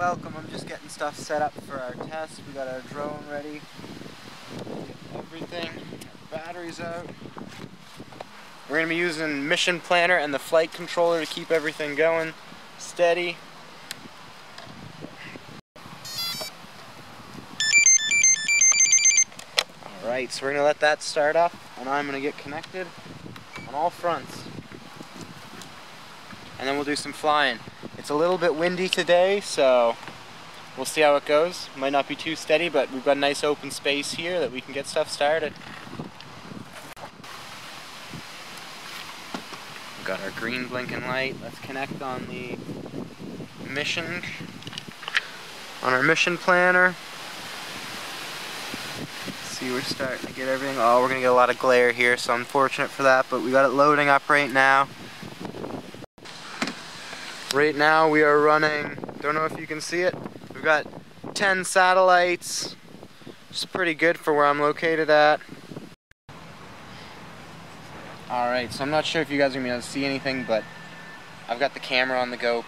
welcome. I'm just getting stuff set up for our test. We got our drone ready. Everything. Batteries out. We're going to be using Mission Planner and the flight controller to keep everything going steady. Alright, so we're going to let that start up, and I'm going to get connected on all fronts. And then we'll do some flying. It's a little bit windy today, so we'll see how it goes. Might not be too steady, but we've got a nice open space here that we can get stuff started. We've got our green blinking light. Let's connect on the mission, on our mission planner. See, we're starting to get everything. Oh, we're gonna get a lot of glare here, so I'm fortunate for that, but we got it loading up right now. Right now we are running, don't know if you can see it, we've got 10 satellites, which is pretty good for where I'm located at. Alright, so I'm not sure if you guys are going to be able to see anything, but I've got the camera on the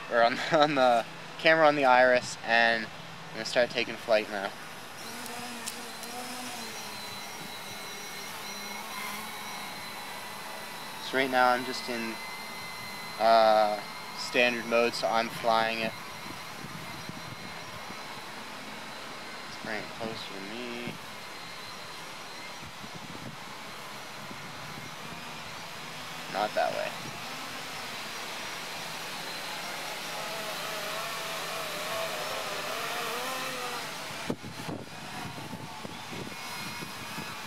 on the camera on the Iris, and I'm going to start taking flight now. So right now I'm just in standard mode, so I'm flying it. Let's bring it closer to me. Not that way.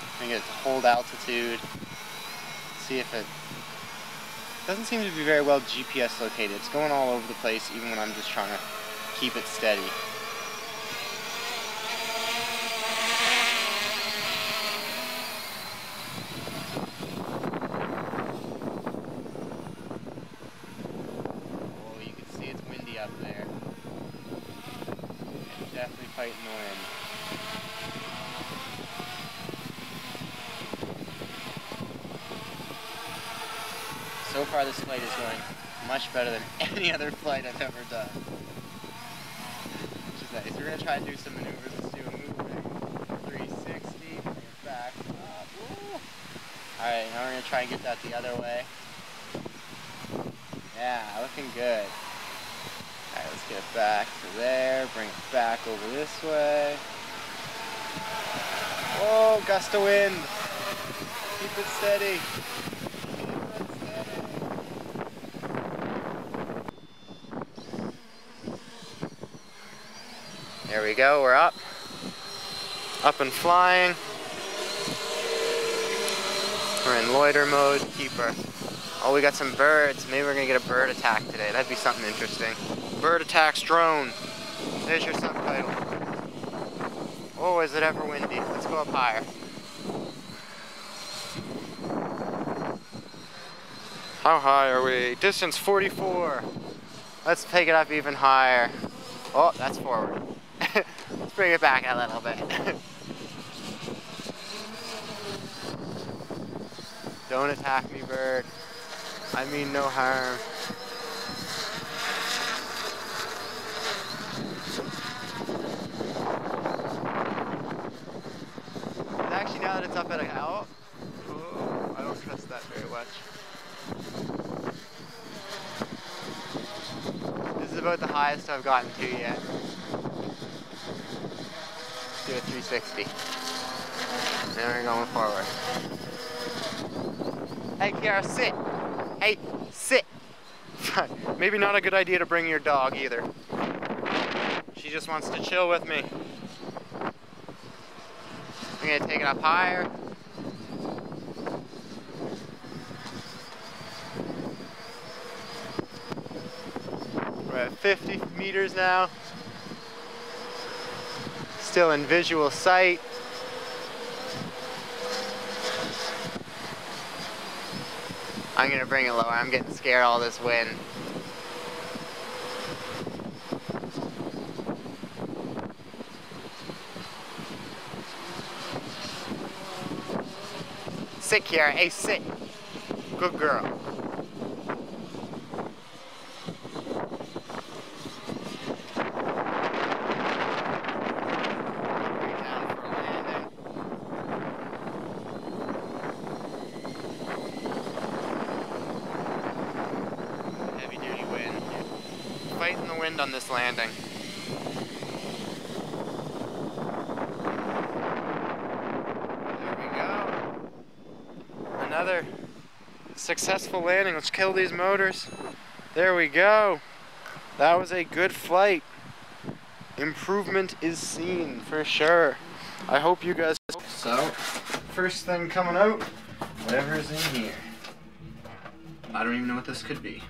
I think it's hold altitude. See if it doesn't seem to be very well GPS located. It's going all over the place even when I'm just trying to keep it steady. Oh, you can see it's windy up there. It's definitely fighting the wind. So far this flight is going much better than any other flight I've ever done. Which is nice. We're going to try and do some maneuvers. Let's do a moving 360, bring it back up. Alright, now we're going to try and get that the other way. Yeah, looking good. Alright, let's get it back to there, bring it back over this way. Whoa, gust of wind. Keep it steady. There we go, we're up and flying. We're in loiter mode, keep our, oh, we got some birds. Maybe we're gonna get a bird attack today. That'd be something interesting. Bird attacks drone. There's your subtitle. Oh, is it ever windy? Let's go up higher. How high are we? Distance 44. Let's take it up even higher. Oh, that's forward. Let's bring it back a little bit. Don't attack me, bird. I mean no harm. Actually, now that it's up at a oh, I don't trust that very much. This is about the highest I've gotten to yet. Do a 360. Now we're going forward. Hey, Kiara, sit! Hey, sit! Maybe not a good idea to bring your dog either. She just wants to chill with me. I'm gonna take it up higher. We're at 50 meters now. Still in visual sight. I'm gonna bring it lower. I'm getting scared all this wind. Sit, Kiara. Hey, sit. Good girl. trend on this landing. There we go. Another successful landing. Let's kill these motors. There we go. That was a good flight. Improvement is seen for sure. I hope you guys. So, first thing coming out, whatever's in here. I don't even know what this could be.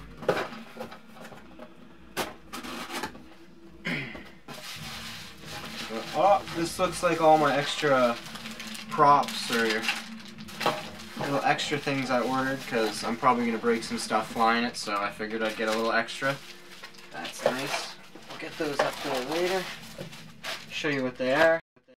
Oh, this looks like all my extra props or little extra things I ordered, because I'm probably going to break some stuff flying it, so I figured I'd get a little extra. That's nice. I'll get those up there later. Show you what they are.